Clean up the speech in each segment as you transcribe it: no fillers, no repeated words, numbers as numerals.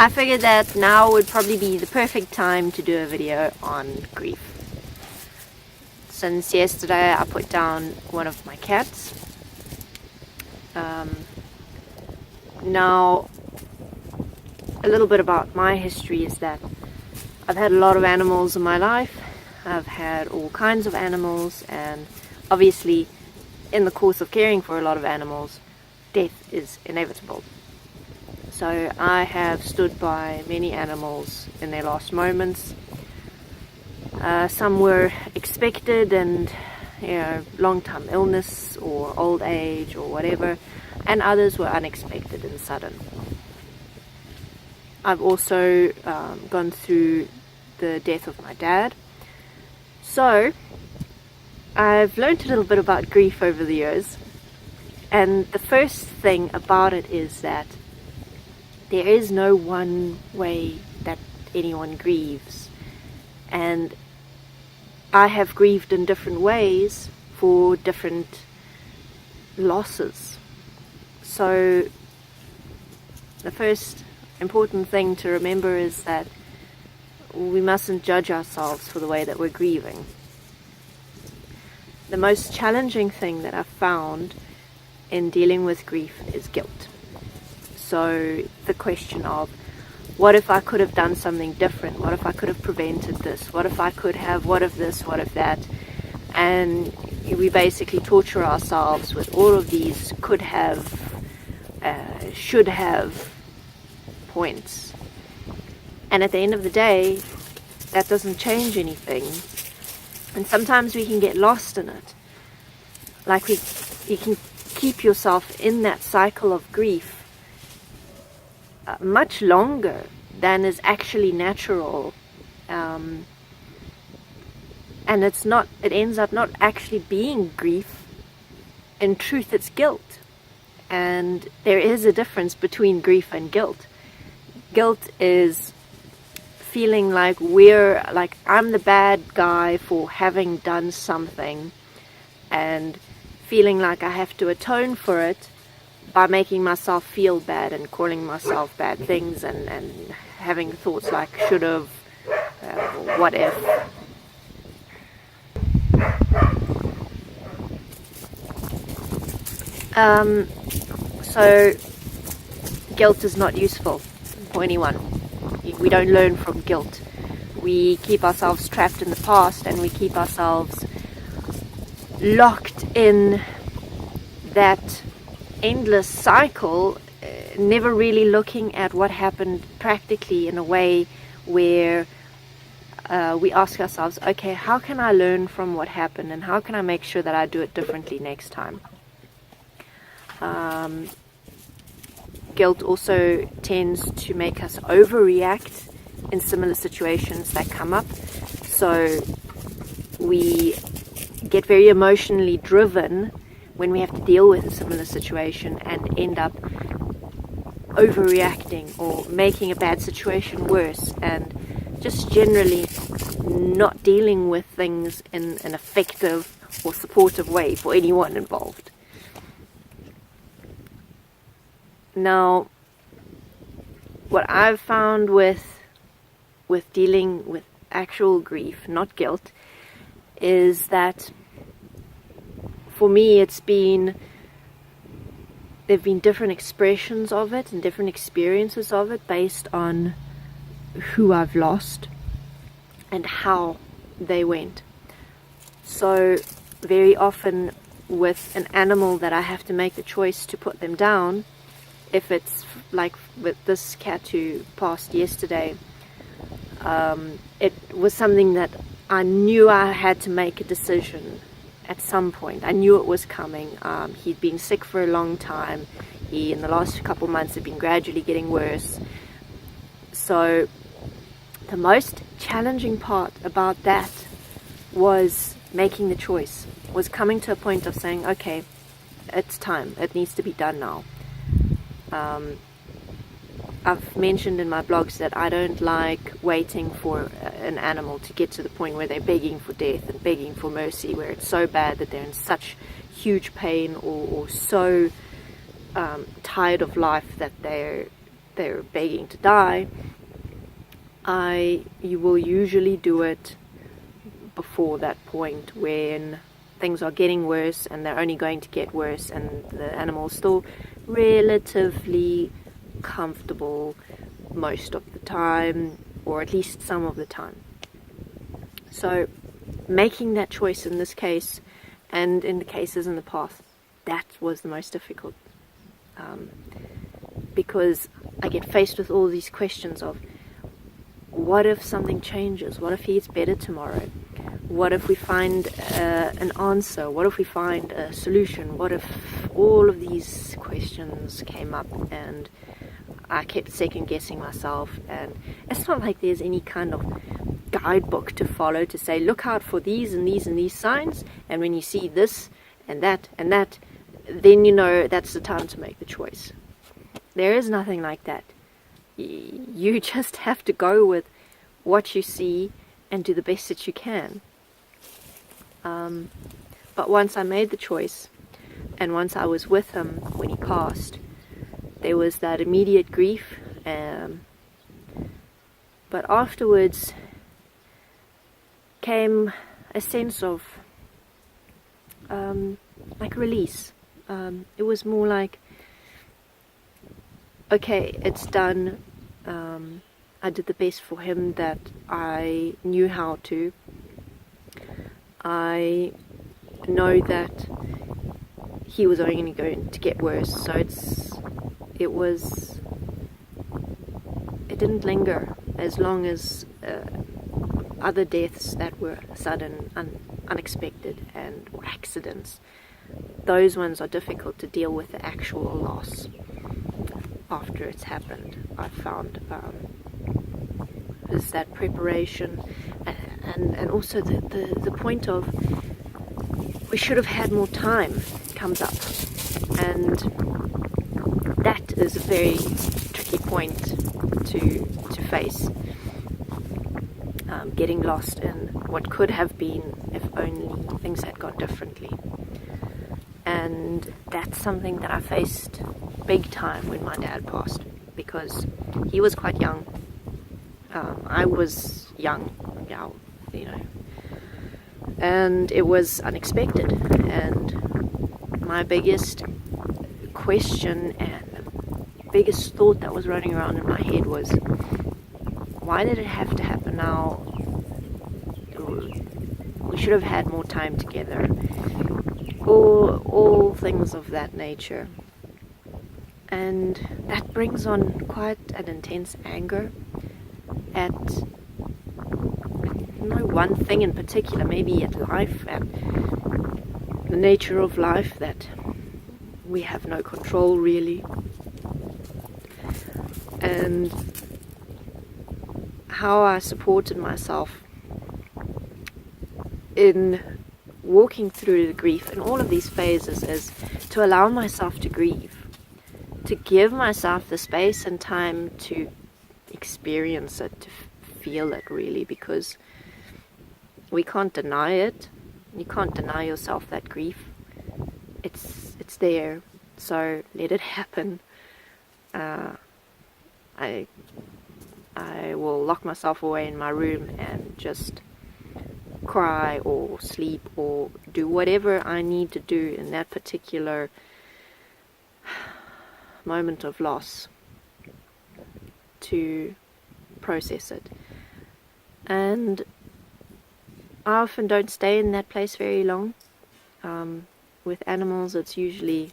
I figured that now would probably be the perfect time to do a video on grief. Since yesterday I put down one of my cats. Now, a little bit about my history is that I've had a lot of animals in my life. I've had all kinds of animals, and obviously in the course of caring for a lot of animals, death is inevitable. So I have stood by many animals in their last moments. Some were expected and, long-term illness or old age or whatever, and others were unexpected and sudden. I've also gone through the death of my dad. So I've learned a little bit about grief over the years, and the first thing about it is that there is no one way that anyone grieves, and I have grieved in different ways for different losses. So the first important thing to remember is that we mustn't judge ourselves for the way that we're grieving. The most challenging thing that I've found in dealing with grief is guilt. So the question of, what if I could have done something different? What if I could have prevented this? What if I could have, what if this, what if that? And we basically torture ourselves with all of these could have, should have points. And at the end of the day, that doesn't change anything. And sometimes we can get lost in it. Like you can keep yourself in that cycle of grief much longer than is actually natural, and it ends up not actually being grief. In truth, it's guilt. And there is a difference between grief and guilt. Guilt is feeling like I'm the bad guy for having done something, and feeling like I have to atone for it by making myself feel bad and calling myself bad things and having thoughts like should have, what if. So guilt is not useful for anyone. We don't learn from guilt. We keep ourselves trapped in the past, and we keep ourselves locked in that endless cycle, never really looking at what happened practically in a way where we ask ourselves, okay, how can I learn from what happened, and how can I make sure that I do it differently next time? Guilt also tends to make us overreact in similar situations that come up. So we get very emotionally driven when we have to deal with a similar situation and end up overreacting or making a bad situation worse, and just generally not dealing with things in an effective or supportive way for anyone involved. Now, what I've found with dealing with actual grief, not guilt, is that for me there've been different expressions of it and different experiences of it based on who I've lost and how they went. So very often with an animal that I have to make the choice to put them down, if it's like with this cat who passed yesterday, it was something that I knew I had to make a decision at some point. I knew it was coming. He'd been sick for a long time. He, in the last couple months, had been gradually getting worse. So the most challenging part about that was making the choice, was coming to a point of saying, okay, it's time. It needs to be done now. I've mentioned in my blogs that I don't like waiting for an animal to get to the point where they're begging for death and begging for mercy, where it's so bad that they're in such huge pain or so tired of life that they're begging to die, you will usually do it before that point when things are getting worse and they're only going to get worse, and the animal's still relatively comfortable most of the time, or at least some of the time. So making that choice in this case, and in the cases in the past, that was the most difficult, because I get faced with all these questions of, what if something changes? What if he gets better tomorrow? What if we find an answer? What if we find a solution? What if all of these questions came up and I kept second guessing myself? And it's not like there's any kind of guidebook to follow to say, look out for these and these and these signs, and when you see this and that, then you know that's the time to make the choice. There is nothing like that. You just have to go with what you see and do the best that you can. But once I made the choice, and once I was with him when he passed, there was that immediate grief, but afterwards came a sense of like release. It was more like, okay, it's done. I did the best for him that I knew how to. I know that he was only going to get worse, so it didn't linger as long as other deaths that were sudden, unexpected, or accidents. Those ones are difficult to deal with, the actual loss after it's happened. I found is that preparation, and also the point of, we should have had more time comes up, and that is a very tricky point to face. Getting lost in what could have been if only things had gone differently. And that's something that I faced big time when my dad passed, because he was quite young. I was young, and it was unexpected. And my biggest question and biggest thought that was running around in my head was, why did it have to happen now? We should have had more time together. All things of that nature. And that brings on quite an intense anger at no one thing in particular, maybe at life, at the nature of life, that we have no control really. And how I supported myself in walking through the grief in all of these phases is to allow myself to grieve, to give myself the space and time to experience it, to feel it really, because we can't deny it. You can't deny yourself that grief. It's there, so let it happen. I will lock myself away in my room and just cry or sleep or do whatever I need to do in that particular moment of loss to process it. And I often don't stay in that place very long. With animals, it's usually,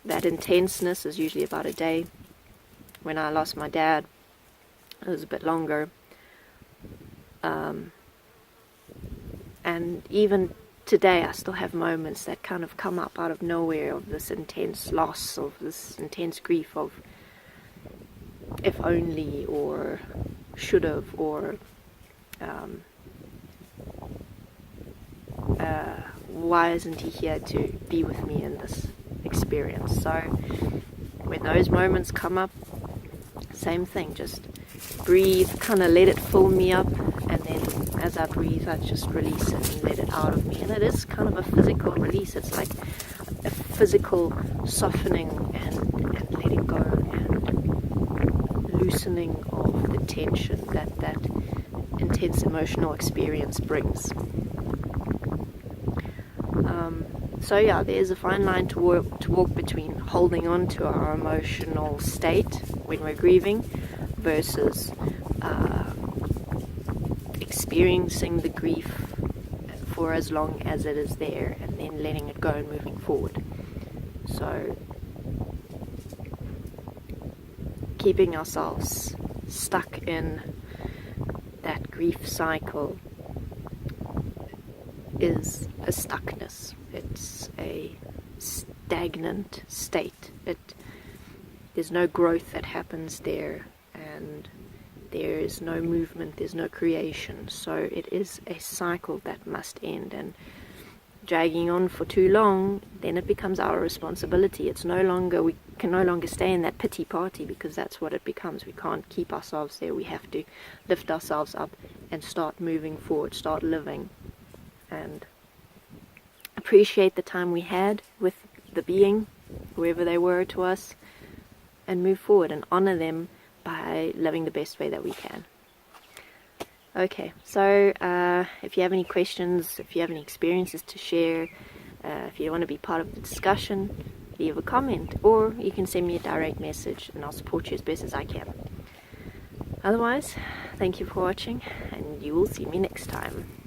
that intenseness is usually about a day. When I lost my dad, it was a bit longer. And even today I still have moments that kind of come up out of nowhere, of this intense loss, of this intense grief of if only, or should have, or why isn't he here to be with me in this experience? So when those moments come up, same thing, just breathe, kind of let it fill me up, and then as I breathe I just release it and let it out of me. And it is kind of a physical release. It's like a physical softening and letting go, loosening of the tension that intense emotional experience brings. So yeah, there's a fine line to walk between holding on to our emotional state when we're grieving versus experiencing the grief for as long as it is there and then letting it go and moving forward. So keeping ourselves stuck in that grief cycle is a stuckness. It's a stagnant state. There's no growth that happens there, and there is no movement, there's no creation. So it is a cycle that must end, and dragging on for too long, then it becomes our responsibility. We can no longer stay in that pity party, because that's what it becomes. We can't keep ourselves there. We have to lift ourselves up and start moving forward, start living, and appreciate the time we had with the being, whoever they were to us, and move forward and honor them by living the best way that we can. Okay, so if you have any questions, if you have any experiences to share, if you want to be part of the discussion, leave a comment, or you can send me a direct message and I'll support you as best as I can. Otherwise, thank you for watching, and you will see me next time.